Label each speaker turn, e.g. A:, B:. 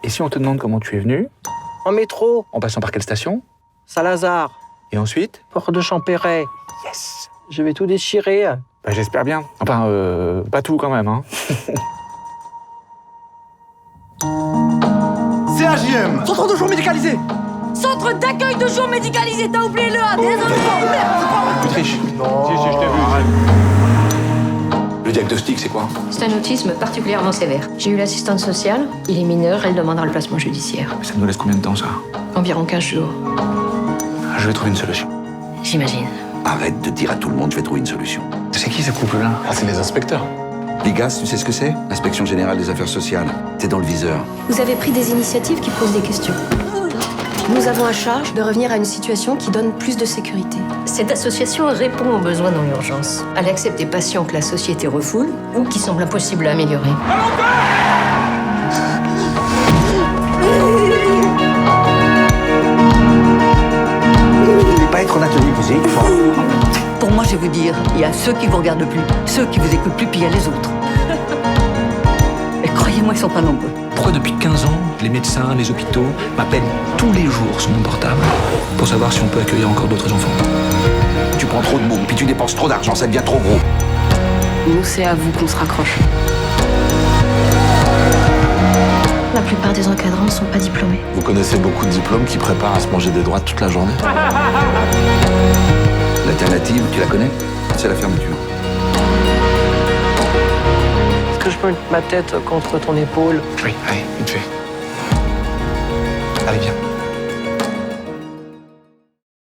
A: Et si on te demande comment tu es venu,
B: En métro,
A: en passant par quelle station?
B: Saint-Lazare,
A: Et ensuite?
B: Port de Champéret.
A: Yes.
B: Je vais tout déchirer.
A: Bah, j'espère bien. Enfin, pas tout quand même, hein.
C: CAJM.
D: Centre de jour médicalisé.
E: Centre d'accueil de jour médicalisé, t'as oublié le A, désolé.
A: Tu triches.
C: Non.
A: Si, je t'ai vu. Le diagnostic, c'est quoi?
F: C'est un autisme particulièrement sévère. J'ai eu l'assistante sociale, il est mineur, elle demande un placement judiciaire.
A: Ça nous laisse combien de temps, ça?
F: Environ 15 jours,
A: Je vais trouver une solution.
F: j'imagine.
D: Arrête de dire à tout le monde, je vais trouver une solution.
A: C'est qui ce couple-là?
G: Ah, c'est les inspecteurs.
D: L'IGAS, tu sais ce que c'est? L'Inspection Générale des Affaires Sociales. T'es dans le viseur.
H: Vous avez pris des initiatives qui posent des questions. Nous avons à charge de revenir à une situation qui donne plus de sécurité.
F: Cette association répond aux besoins dans l'urgence. Elle accepte des patients que la société refoule ou qui semblent impossibles à améliorer.
D: Vous voulez pas être en atelier musique?
E: Pour moi, je vais vous dire, il y a ceux qui vous regardent plus, ceux qui vous écoutent plus, puis il y a les autres. Et croyez-moi, ils sont pas nombreux.
I: Pourquoi depuis 15 ans, les médecins, les hôpitaux m'appellent tous les jours sur mon portable pour savoir si on peut accueillir encore d'autres enfants?
D: Tu prends trop de mots, puis tu dépenses trop d'argent, ça devient trop gros.
H: Nous, c'est à vous qu'on se raccroche. La plupart des encadrants ne sont pas diplômés.
G: Vous connaissez beaucoup de diplômes qui préparent à se manger des droits toute la journée.
D: L'alternative, tu la connais? C'est la fermeture.
B: Est-ce que je peux mettre ma tête contre ton épaule?
A: Oui, allez, vite fait. Allez, viens.